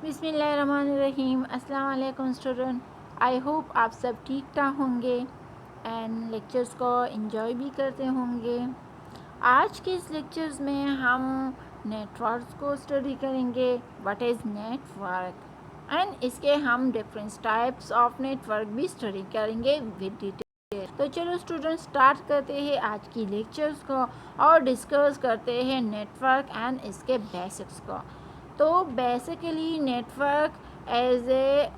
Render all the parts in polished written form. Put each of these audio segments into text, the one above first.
बिस्मिल्लाहिर्रहमानिर्रहीम। अस्सलाम वालेकुम स्टूडेंट। आई होप आप सब ठीक ठाक होंगे एंड लेक्चर्स को एंजॉय भी करते होंगे। आज के इस लेक्चर्स में हम नेटवर्क्स को स्टडी करेंगे। व्हाट इज़ नेटवर्क एंड इसके हम डिफरेंट टाइप्स ऑफ नेटवर्क भी स्टडी करेंगे विद डिटेल। तो चलो स्टूडेंट स्टार्ट करते हैं आज की लेक्चर्स को और डिस्कस करते हैं नेटवर्क एंड इसके बेसिक्स को। तो बेसिकली नेटवर्क एज ए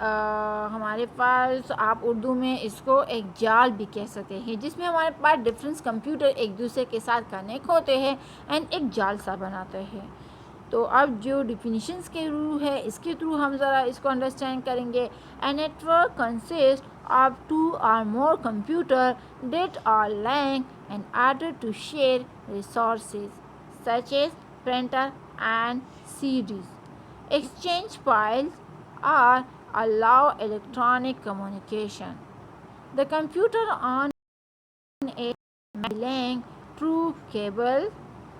हमारे पास आप उर्दू में इसको एक जाल भी कह सकते हैं, जिसमें हमारे पास डिफरेंट कंप्यूटर एक दूसरे के साथ कनेक्ट होते हैं एंड एक जाल सा बनाते हैं। तो अब जो डिफिनीशंस के थ्रू है इसके थ्रू हम ज़रा इसको अंडरस्टैंड करेंगे। A network consist of to और मोर computer that are linked in order to share resources such as printer and CDs, exchange files, or allow electronic communication. The computer on a link through cable,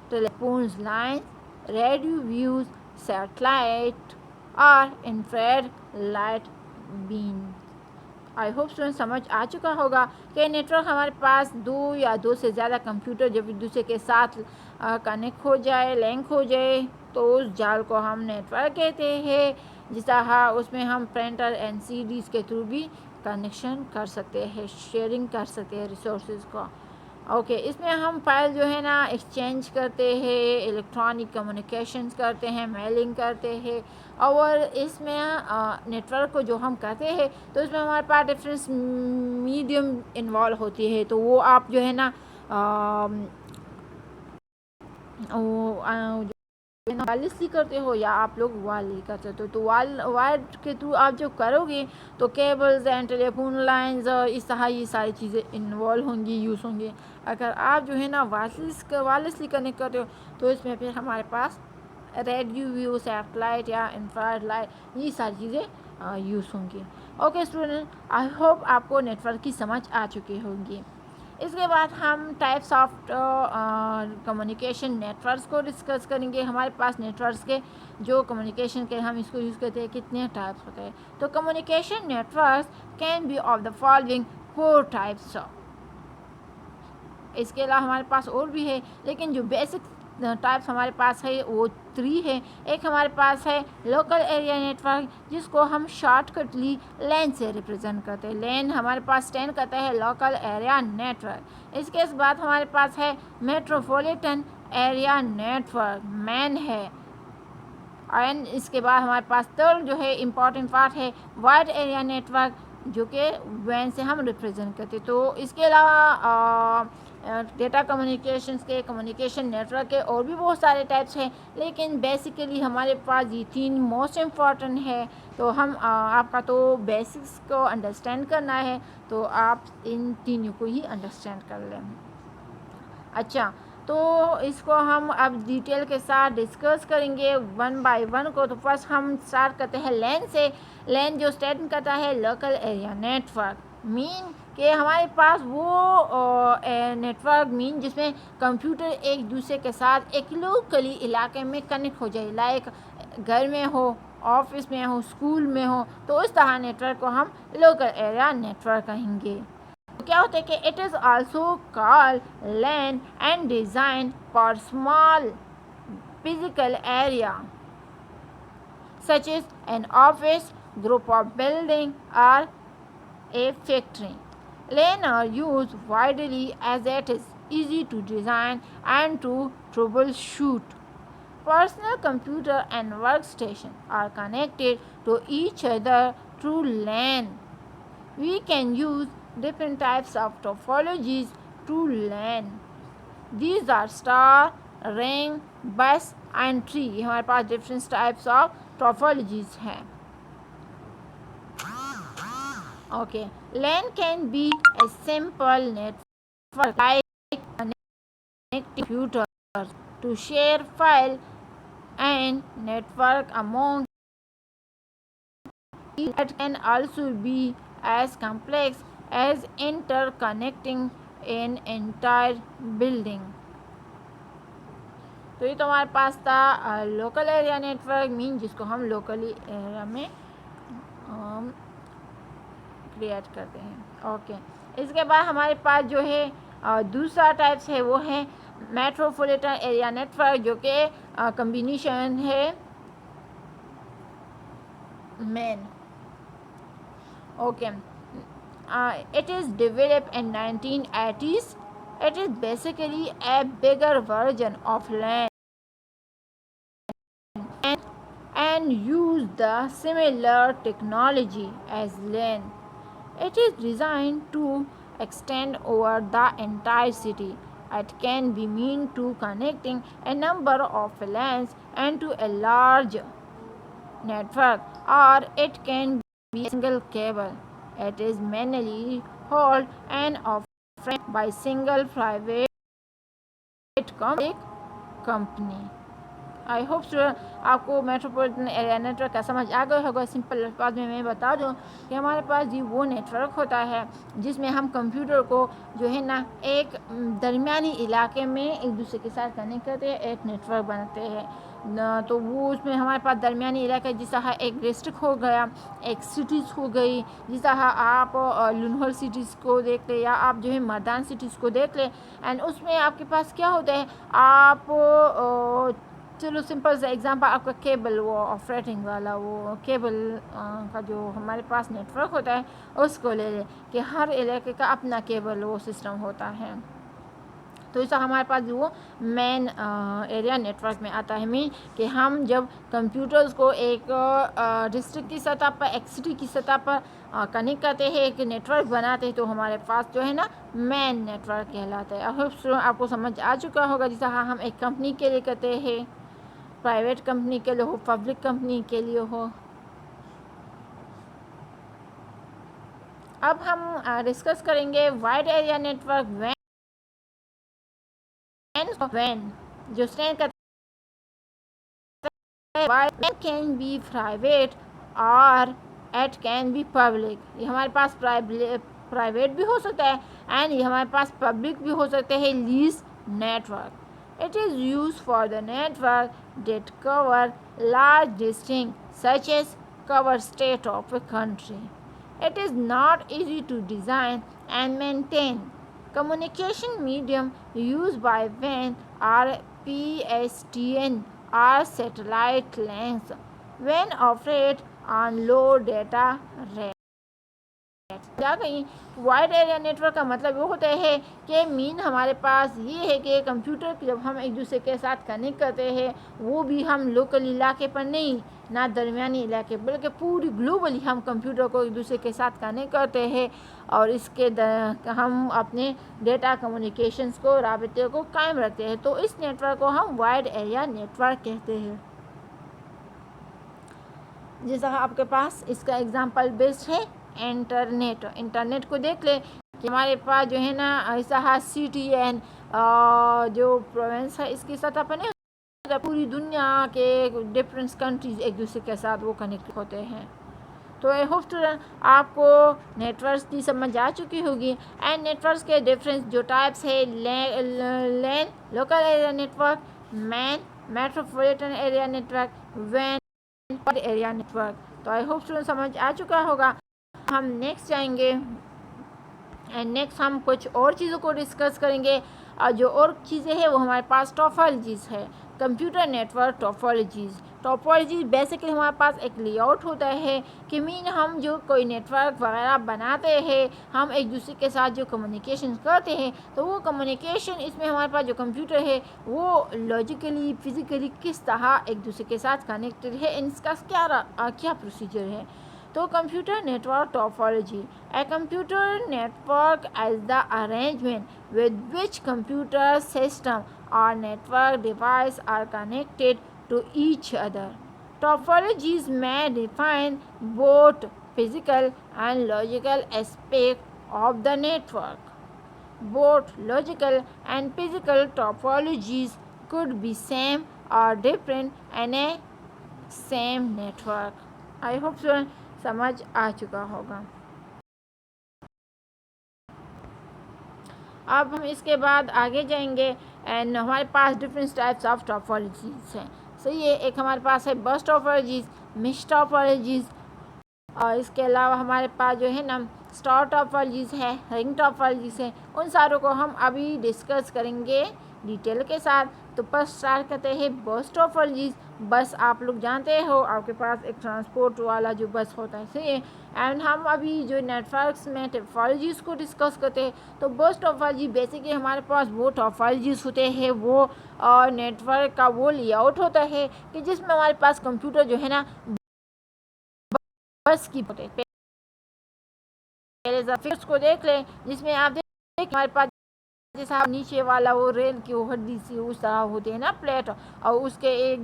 telephone lines, radio views, satellite, or infrared light beam. I hope student समझ आ चुका होगा कि network हमारे पास दो या दो से ज़्यादा कंप्यूटर जब एक दूसरे के साथ कनेक्ट हो जाए, लिंक हो जाए, तो उस जाल को हम नेटवर्क कहते हैं। जिस तरह उसमें हम प्रिंटर एंड सीडीज़ के थ्रू भी कनेक्शन कर सकते हैं, शेयरिंग कर सकते हैं रिसोर्सेज को। ओके इसमें हम फाइल जो है ना एक्सचेंज करते हैं, इलेक्ट्रॉनिक कम्युनिकेशंस करते हैं, मेलिंग करते हैं। और इसमें नेटवर्क को जो हम करते हैं तो इसमें हमारे पास डिफरेंस मीडियम इन्वॉल्व होती है। तो वो आप जो है ना वायरलेसली करते हो या आप लोग वायरली करते हो। तो वायर के थ्रू आप जो करोगे तो केबल्स एंड टेलीफोन लाइंस इस तरह ये सारी चीज़ें इन्वॉल्व होंगी, यूज़ होंगी। अगर आप जो है ना वायरलेसली कनेक्ट करते हो तो इसमें फिर हमारे पास रेडियो व्यू, सैटेलाइट या इंफ्रारेड लाइट ये सारी चीज़ें यूज़ होंगी। ओके स्टूडेंट, आई होप आपको नेटवर्क की समझ आ चुकी होगी। इसके बाद हम टाइप्स ऑफ कम्युनिकेशन नेटवर्क्स को डिस्कस करेंगे। हमारे पास नेटवर्क्स के जो कम्युनिकेशन के हम इसको यूज़ करते हैं, कितने टाइप्स होते हैं। तो communication networks can be of the following 4 types. इसके अलावा हमारे पास और भी है, लेकिन जो बेसिक टाइप्स हमारे पास है वो 3 है। एक हमारे पास है लोकल एरिया नेटवर्क, जिसको हम शॉर्टकटली लैन से रिप्रेजेंट करते हैं। लैन हमारे पास स्टैंड करता है लोकल एरिया नेटवर्क। इसके बाद हमारे पास है मेट्रोपॉलिटन एरिया नेटवर्क, मैन है। एंड इसके बाद हमारे पास थर्ड जो है इम्पॉर्टेंट पार्ट है वाइड एरिया नेटवर्क, जो कि वैन से हम रिप्रेजेंट करते। तो इसके अलावा डेटा कम्युनिकेशंस के कम्युनिकेशन नेटवर्क के और भी बहुत सारे टाइप्स हैं, लेकिन बेसिकली हमारे पास ये 3 मोस्ट इम्पॉर्टेंट है। तो हम आपका तो बेसिक्स को अंडरस्टैंड करना है, तो आप इन तीनों को ही अंडरस्टैंड कर लें। अच्छा, तो इसको हम अब डिटेल के साथ डिस्कस करेंगे वन बाय वन को। तो फर्स्ट हम स्टार्ट करते हैं लैन से। लैन जो स्टैंड करता है लोकल एरिया नेटवर्क, मीन कि हमारे पास वो नेटवर्क मीन जिसमें कंप्यूटर एक दूसरे के साथ एक लोकली इलाके में कनेक्ट हो जाए, लाइक घर में हो, ऑफिस में हो, स्कूल में हो, तो उस तरह नेटवर्क को हम लोकल एरिया नेटवर्क कहेंगे। क्या होता है कि it is also called LAN and design for small physical area such as an office, group of building और a factory. LAN are used widely as it is easy to design and to troubleshoot. Personal computer and workstation are connected to each other through LAN. We can use different types of topologies through LAN. These are star, ring, bus and tree. हमारे पास different types of topologies हैं. Okay, LAN can be a simple network like connecting computers to share file and network among. It can also be as complex as interconnecting an entire building. तो ये तो हमारे पास था local area network mean जिसको हम locally area में create करते हैं। ओके, इसके बाद हमारे पास जो है दूसरा टाइप्स है वो है मेट्रोपॉलिटन एरिया नेटवर्क, जो कि कम्बिनेशन है main. Okay, it is developed in 1980s. It is basically a bigger version of LAN and use the similar technology as LAN. It is designed to extend over the entire city. It can be mean to connecting a number of LANs into a large network, or it can be a single cable. It is mainly held and offered by single private company. I hope आपको metropolitan area network का समझ आ गया होगा। Simple अल्फाज में मैं बता दूं कि हमारे पास ये वो नेटवर्क होता है जिसमें हम कंप्यूटर को जो है ना एक दरमियानी इलाके में एक दूसरे के साथ कनेक्ट करते हैं, एक नेटवर्क बनाते हैं न। तो वो उसमें हमारे पास दरमियानी इलाका जिस तरह एक डिस्ट्रिक्ट हो गया, एक सिटीज़ हो गई, जिस तरह आप लुनहर सिटीज़ को देख लें या आप जो है मर्दान सिटीज़ को देख लें। एंड उसमें आपके पास क्या होता है, आप चलो सिंपल सा एग्जांपल आपका केबल, वो ऑपरेटिंग वाला वो केबल का जो हमारे पास नेटवर्क होता है उसको ले लें कि हर इलाके का अपना केबल वो सिस्टम होता है। तो ऐसा हमारे पास वो मेन एरिया नेटवर्क में आता है। मीन कि हम जब कंप्यूटर्स को एक डिस्ट्रिक्ट की सतह पर, एक सिटी की सतह पर कनेक्ट करते हैं, एक नेटवर्क बनाते हैं, तो हमारे पास जो है ना मेन नेटवर्क कहलाता है। अब आपको समझ आ चुका होगा जैसा हम एक कंपनी के लिए करते हैं, प्राइवेट कंपनी के लिए हो, पब्लिक कंपनी के लिए हो। अब हम डिस्कस करेंगे वाइड एरिया नेटवर्क WAN जो स्टैंड करता है WAN कैन बी प्राइवेट और इट कैन बी पब्लिक। ये हमारे पास प्राइवेट भी हो सकता है एंड ये हमारे पास पब्लिक भी हो सकते हैं। Lease network, it is used for the network that cover large districts such as cover state of a country. It is not easy to design and maintain. Communication medium used by WAN are PSTN or satellite links when operate on low data rate. जा गई। Wide area network का मतलब वो होता है कि mean हमारे पास ये है कि कंप्यूटर जब हम एक दूसरे के साथ कनेक्ट करते हैं वो भी हम लोकल इलाके पर नहीं, ना दरमियानी इलाके, बल्कि पूरी ग्लोबली हम कंप्यूटर को एक दूसरे के साथ कनेक्ट करते हैं और इसके हम अपने डेटा कम्युनिकेशंस को, राबते को कायम रखते हैं। तो इस नेटवर्क को हम वाइड एरिया नेटवर्क कहते हैं। जैसा आपके पास इसका एग्जांपल बेस्ड है इंटरनेट को देख ले कि हमारे पास जो है ना ऐसा CTN जो प्रोविंस है इसकी सतह पर नहीं, पूरी दुनिया के डिफरेंट कंट्रीज एक दूसरे के साथ वो कनेक्ट होते हैं। तो आई होप स्टूडेंट आपको नेटवर्क्स की समझ आ चुकी होगी। एंड नेटवर्क्स के डिफरेंस जो टाइप्स है LAN local area network, MAN metropolitan area network, WAN area network. तो आई होप स्टूडेंट समझ आ चुका होगा। हम नेक्स्ट जाएंगे एंड नेक्स्ट हम कुछ और चीज़ों को डिस्कस करेंगे और जो और चीज़ें हैं वो हमारे पास टोपोलॉजीज़ है। कंप्यूटर नेटवर्क टोपोलॉजी बेसिकली हमारे पास एक लेआउट होता है कि मीन हम जो कोई नेटवर्क वगैरह बनाते हैं, हम एक दूसरे के साथ जो कम्युनिकेशन करते हैं, तो वो कम्युनिकेशन इसमें हमारे पास जो कंप्यूटर है वो लॉजिकली फिज़िकली किस तरह एक दूसरे के साथ कनेक्टेड है, इसका क्या प्रोसीजर है। तो computer network topology, a computer network is the arrangement with which computer system or network device are connected to each other. Topologies may define both physical and logical aspects of the network. Both logical and physical topologies could be same or different in a same network. I hope so समझ आ चुका होगा। अब हम इसके बाद आगे जाएंगे and हमारे पास डिफरेंट टाइप्स ऑफ टॉपोलॉजीज हैं, सही है। एक हमारे पास है बस टॉपोलॉजीज, मिक्स टॉपोलॉजीज, और इसके अलावा हमारे पास जो है ना स्टार टॉपोलॉजीज है, रिंग टॉपोलॉजीज है। उन सारों को हम अभी डिस्कस करेंगे डिटेल के साथ। तो फर्स्ट स्टार्ट करते हैं बस टॉपोलॉजीज। बस आप लोग जानते हो, आपके पास एक ट्रांसपोर्ट वाला जो बस होता है, सही है। एंड हम अभी जो नेटवर्क्स में टॉपोलॉजीज को डिस्कस करते हैं, तो बस टॉपोलॉजी बेसिकली हमारे पास वो टॉपोलॉजीज होते हैं, वो नेटवर्क का वो लेआउट होता है कि जिसमें हमारे पास कंप्यूटर जो है ना बस की पहले फिक्स को देख लें, जिसमें आप देख हमारे पास जैसा नीचे वाला वो रेल की वो हड्डी सी उस तरह होते हैं ना प्लेट, और उसके एक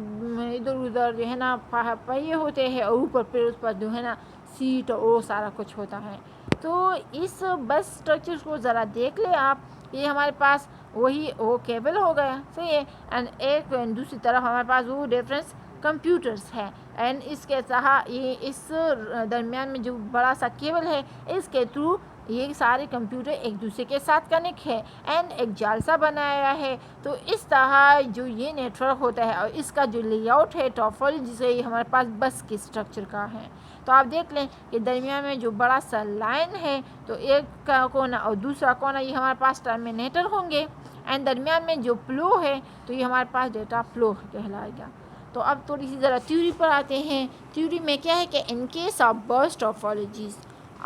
इधर उधर जो है ना पहिए होते हैं, और ऊपर फिर उस पर जो है ना सीट और वो सारा कुछ होता है। तो इस बस स्ट्रक्चर को ज़रा देख ले आप। ये हमारे पास वही वो केबल हो गया, सही है। एंड एक दूसरी तरफ हमारे पास वो डिफरेंस कंप्यूटर्स है। एंड इसके साथ ये इस दरमियान में जो बड़ा सा केबल है, इसके थ्रू ये सारे कंप्यूटर एक दूसरे के साथ कनेक्ट है एंड एक जाल सा बनाया है। तो इस तरह जो ये नेटवर्क होता है और इसका जो लेआउट है टॉपोलॉजी से हमारे पास बस के स्ट्रक्चर का है। तो आप देख लें कि दरमियान में जो बड़ा सा लाइन है, तो एक का कोना और दूसरा कोना ये हमारे पास टर्मिनेटर होंगे, एंड दरमियान में जो फ्लो है तो ये हमारे पास डेटा फ्लो कहलाएगा। तो अब थोड़ी सी ज़रा थ्योरी पर आते हैं। थ्योरी में क्या है कि इन केस ऑफ बस टॉपोलॉजीज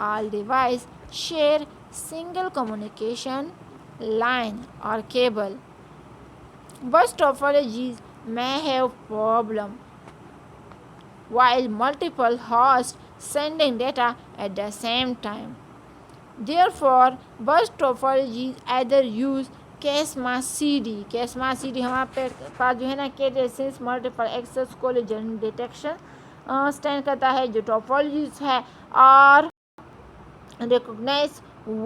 all device share single communication line or cable. Bus topologies may have problem while multiple hosts sending data at the same time. Therefore, bus topologies either use CASMA CD. CASMA CD हमारे पास जो है ना Cases Multiple Access Collision Detection stand करता है जो टॉपोलॉजीज है, और recognize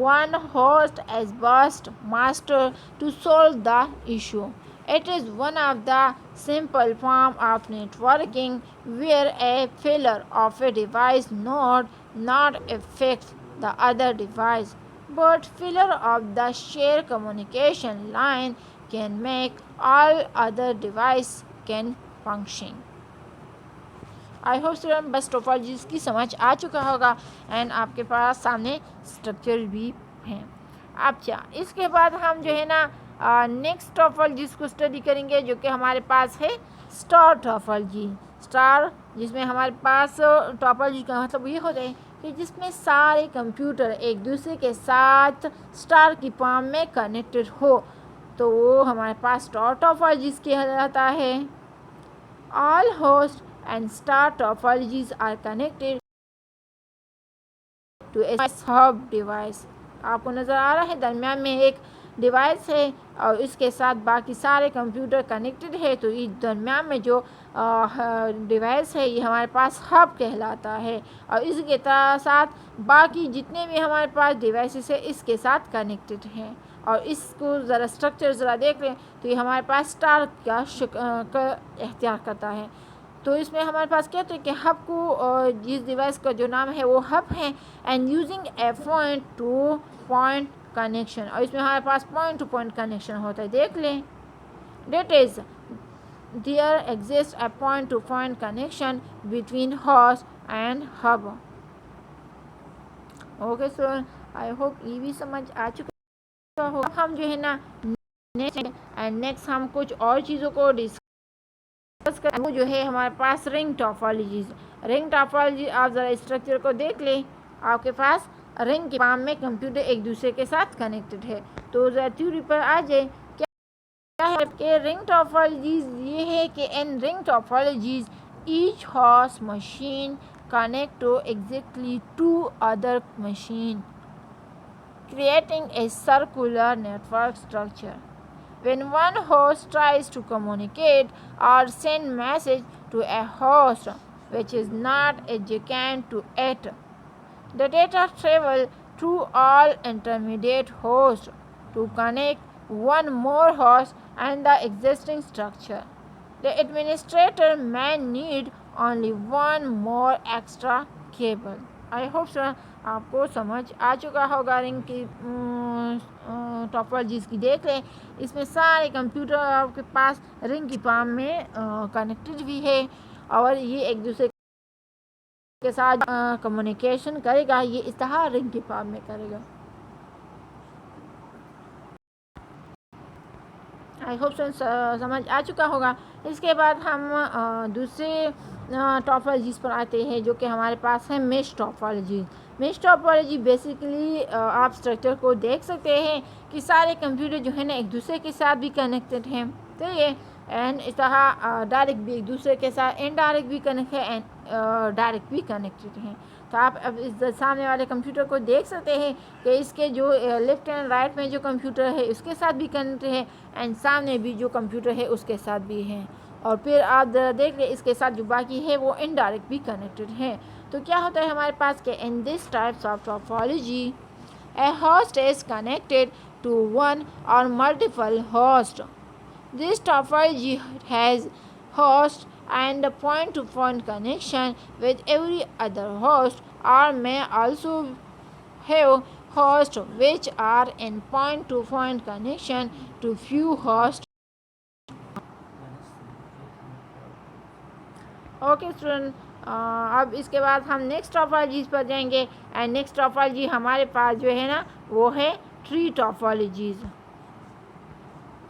one host as bus master to solve the issue. It is one of the simple form of networking where a failure of a device node not affects the other device, but failure of the shared communication line can make all other device can function. I hope student बस topologies की समझ आ चुका होगा and आपके पास सामने structure भी हैं। अच्छा, इसके बाद हम जो है ना नेक्स्ट टोपोलॉजीज को स्टडी करेंगे, जो कि हमारे पास है स्टार टोपोलॉजी। स्टार जिसमें हमारे पास टोपोलॉजी का मतलब ये होता है कि जिसमें सारे कंप्यूटर एक दूसरे के साथ स्टार की फॉर्म में कनेक्टेड हो, तो वो हमारे पास स्टार टोपोलॉजीज कहलाता है। All host and star topologies are connected to a hub device. आपको नज़र आ रहा है दरमियान में एक डिवाइस है और इसके साथ बाकी सारे कंप्यूटर कनेक्टेड है। तो इस दरमियान में जो डिवाइस है ये हमारे पास हब कहलाता है, और इसके साथ बाकी जितने भी हमारे पास डिवाइसेस है इसके साथ कनेक्टेड हैं। और इसको ज़रा स्ट्रक्चर ज़रा देख लें तो ये हमारे पास स्टार का इख्तियार करता है। तो इसमें हमारे पास क्या होता है कि हब को जिस डिवाइस का जो नाम है वो हब है, and using a point to point connection, और इसमें हमारे पास पॉइंट टू पॉइंट कनेक्शन होता है। देख लें, that is there exist a point to point connection between host and hub. Okay sir, I hope ये भी समझ आ चुका हो। अब हम जो है ना नेक्स्ट हम कुछ और चीज़ों को वो जो है हमारे पास रिंग टॉपोलॉजीज। रिंग टॉपोलॉजी आप ज़रा स्ट्रक्चर को देख लें, आपके पास रिंग के फॉर्म में कंप्यूटर एक दूसरे के साथ कनेक्टेड है। तो ज़रा थ्योरी पर आ जाए, क्या है कि रिंग टॉपोलॉजीज ये है कि in ring topologies each host machine connect to exactly two other machine creating a circular network structure. When one host tries to communicate or send message to a host which is not adjacent to it, the data travel through all intermediate hosts to connect one more host and the existing structure. The administrator may need only one more extra cable. I hope sir आपको समझ आ चुका होगा ring की टॉपोलॉजीज़ की। देख लें, इसमें सारे कंप्यूटर आपके पास रिंग की फॉर्म में कनेक्टेड भी है और ये एक दूसरे के साथ कम्युनिकेशन करेगा। ये इस्तेहार रिंग की फॉर्म में करेगा। आई होप समझ आ चुका होगा। इसके बाद हम दूसरे टॉपोलॉजीज़ पर आते हैं जो कि हमारे पास है mesh topology. Mesh topology basically आप स्ट्रक्चर को देख सकते हैं कि सारे कंप्यूटर जो है ना एक दूसरे के साथ भी कनेक्टेड हैं। तो ये एंड इस तरह डायरेक्ट भी एक दूसरे के साथ इनडायरेक्ट भी कनेक्ट है एंड डायरेक्ट भी कनेक्टेड हैं। तो आप अब इस सामने वाले कंप्यूटर को देख सकते हैं कि इसके जो लेफ्ट एंड राइट में जो कंप्यूटर है उसके साथ भी कनेक्ट है एंड सामने भी जो कंप्यूटर है उसके साथ भी हैं। और फिर आप देख लें इसके साथ जो बाकी है वो इनडायरेक्ट भी कनेक्टेड है। तो क्या होता है हमारे पास कि in this types of topology a host is connected to one और multiple host. This topology has host and point-to-point connection with every other host, or may also have hosts which are in point-to-point connection to few hosts. Okay student, अब इसके बाद हम next टॉपोलॉजीज पर जाएंगे and next topology हमारे पास जो है ना वो है ट्री टॉपोलॉजीज।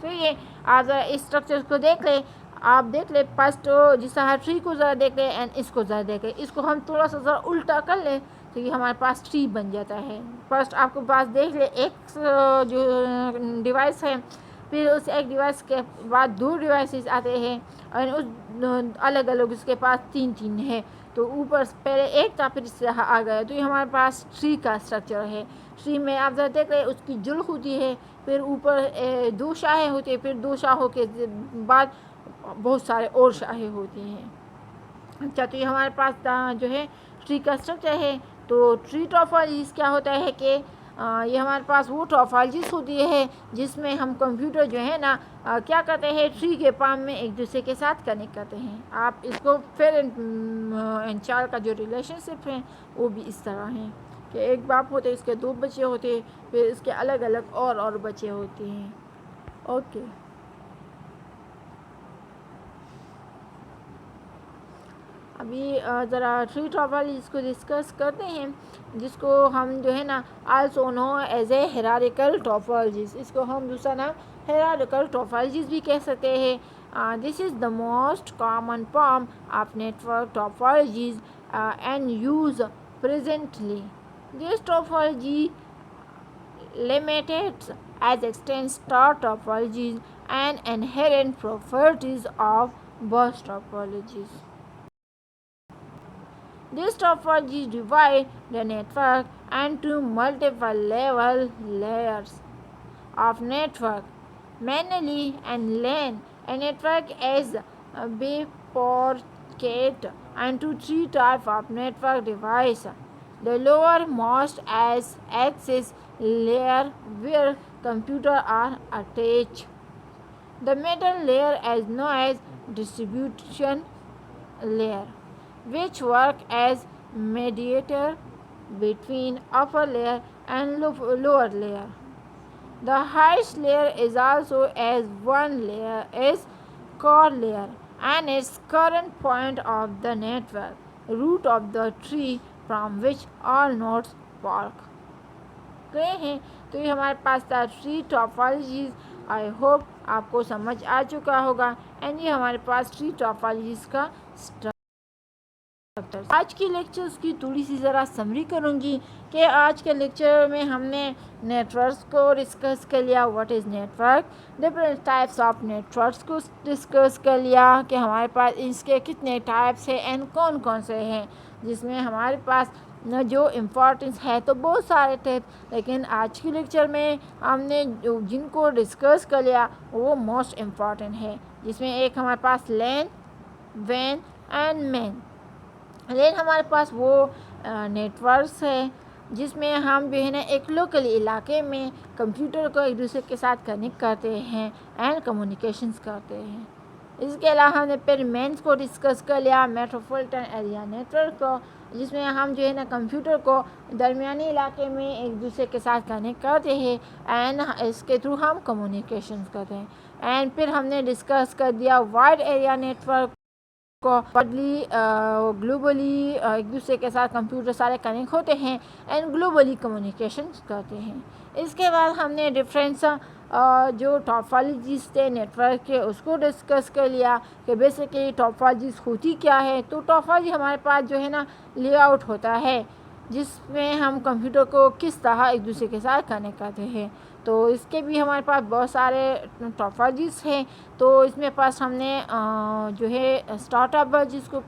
तो ये आप इस स्ट्रक्चर को देख ले, आप देख ले फर्स्ट जिस तरह ट्री को ज़रा देख ले एंड इसको ज़रा देख ले। इसको हम थोड़ा सा ज़रा उल्टा कर ले तो ये हमारे पास ट्री बन जाता है। फर्स्ट आपको पास देख ले एक जो डिवाइस है, फिर उस एक डिवाइस के बाद दो डिवाइसेस आते हैं और उस अलग अलग उसके पास तीन तीन है। तो ऊपर पहले एक था फिर इससे आ गया। तो ये हमारे पास ट्री का स्ट्रक्चर है। ट्री में आप जरा देख रहे उसकी जुड़ होती है, फिर ऊपर दो शाखें होती है, फिर दो शाखों के बाद बहुत सारे और शाखें होती हैं। अच्छा, तो ये हमारे पास जो है ट्री का स्ट्रक्चर है। तो ट्री टॉपोलॉजीज़ क्या होता है कि ये हमारे पास वो टॉपोलॉजीज़ होती है जिसमें हम कंप्यूटर जो है ना क्या करते हैं ट्री के फॉर्म में एक दूसरे के साथ कनेक्ट करते हैं। आप इसको फिर इन चार का जो रिलेशनशिप है वो भी इस तरह है कि एक बाप होते इसके दो बच्चे होते, फिर इसके अलग अलग और बच्चे होते हैं। ओके, अभी ज़रा ट्री टॉपोलॉजीज़ को डिस्कस करते हैं जिसको हम जो है ना also know as a hierarchical topologies. इसको हम दूसरा नाम हिरारिकल टॉपोलॉजीज़ भी कह सकते हैं। This is the most common form of network topologies and use presently. This topology limited as extends star topologies and inherent properties of burst topologies. These topologies divide the network into multiple layers of network. Mainly and LAN, a network is bifurcated into three types of network device. The lowermost as access layer where computers are attached. The middle layer is known as distribution layer, which work as mediator between upper layer and lower layer. The highest layer is also as one layer is core layer and its current point of the network, root of the tree from which all nodes fork. गए हैं। तो ये हमारे पास था tree टॉपोलॉजीज़। I hope आपको समझ आ चुका होगा एंड ये हमारे पास ट्री टॉपोलॉजीज़ का स्ट्रक्चर। आज की लेक्चर्स की थोड़ी सी ज़रा समरी करूँगी कि आज के लेक्चर में हमने नेटवर्क्स को डिस्कस कर लिया, what is network, different types of networks को डिस्कस कर लिया कि हमारे पास इसके कितने टाइप्स हैं एंड कौन कौन से हैं, जिसमें हमारे पास न जो इम्पोर्टेंस है तो बहुत सारे टिप्स, लेकिन आज की लेक्चर में हमने जिनको डिस्कस कर लिया वो मोस्ट इम्पॉर्टेंट है, जिसमें एक हमारे पास लैन, वैन एंड मैन। लैन हमारे पास वो नेटवर्क्स है जिसमें हम जो है ना एक लोकल इलाके में कंप्यूटर को एक दूसरे के साथ कनेक्ट करते हैं एंड कम्युनिकेशंस करते हैं। इसके अलावा हमने फिर मेंस को डिस्कस कर लिया, मेट्रोपॉलिटन एरिया नेटवर्क को, जिसमें हम जो है ना कंप्यूटर को दरमियानी इलाके में एक दूसरे के साथ कनेक्ट करते हैं एंड इसके थ्रू हम कम्युनिकेशन करते हैं। एंड फिर हमने डिस्कस कर दिया वाइड एरिया नेटवर्क को, ग्लोबली एक दूसरे के साथ कंप्यूटर सारे कनेक्ट होते हैं एंड ग्लोबली कम्युनिकेशन करते हैं। इसके बाद हमने डिफरेंस जो टॉपोलॉजीज थे नेटवर्क के उसको डिस्कस कर लिया कि बेसिकली टॉपोलॉजीज होती क्या है। तो टॉपोलॉजी हमारे पास जो है ना लेआउट होता है जिसमें हम कंप्यूटर को किस तरह एक दूसरे के साथ कनेक्ट करते हैं। तो इसके भी हमारे पास बहुत सारे टॉपोलॉजीज हैं। तो इसमें पास हमने जो है स्टार्टअप जिसको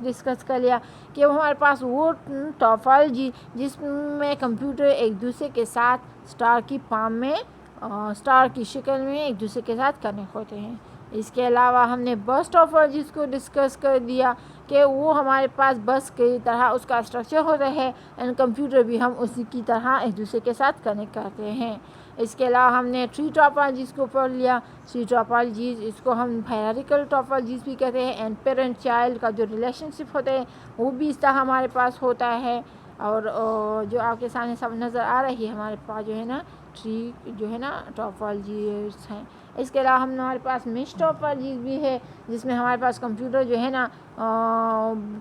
डिस्कस कर लिया कि वो हमारे पास वो टॉपोलॉजी जिसमें कंप्यूटर एक दूसरे के साथ स्टार की फॉर्म में स्टार की शक्ल में एक दूसरे के साथ कनेक्ट होते हैं। इसके अलावा हमने बस टॉपोलॉजीज को डिस्कस कर दिया कि वो हमारे पास बस की तरह उसका स्ट्रक्चर होता है एंड कंप्यूटर भी हम उसी की तरह एक दूसरे के साथ कनेक्ट करते हैं। इसके अलावा हमने ट्री टॉपोलॉजीज को पढ़ लिया। ट्री टॉपोलॉजीज इसको हम हायरार्किकल टॉपोलॉजीज भी कहते हैं एंड पेरेंट चाइल्ड का जो रिलेशनशिप होता है वो भी इस तरह हमारे पास होता है। और जो आपके सामने सब नज़र आ रही है हमारे पास जो है ना ट्री जो है ना टॉपोलॉजीज हैं। इसके अलावा हमारे पास मेश टॉपोलॉजीज भी है जिसमें हमारे पास कंप्यूटर जो है ना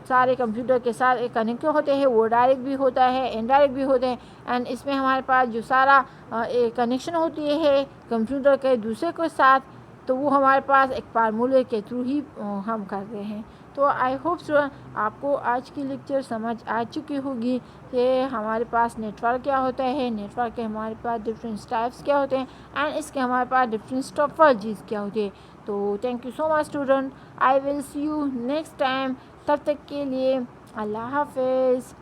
सारे कंप्यूटर के साथ एक कनेक्ट होते हैं, वो डायरेक्ट भी होता है इनडायरेक्ट भी होते हैं एंड इसमें हमारे पास जो सारा एक कनेक्शन होती है कंप्यूटर के दूसरे के साथ तो वो हमारे पास एक फार्मूले के थ्रू ही हम करते हैं। तो आई होप सो आपको आज की लेक्चर समझ आ चुकी होगी कि हमारे पास नेटवर्क क्या होता है, नेटवर्क के हमारे पास डिफरेंट टाइप्स क्या होते हैं एंड इसके हमारे पास डिफरेंट टॉपोलॉजीज क्या होती है। तो thank you so much student, I will see you next time. तब तक के लिए अल्लाह हाफिज़।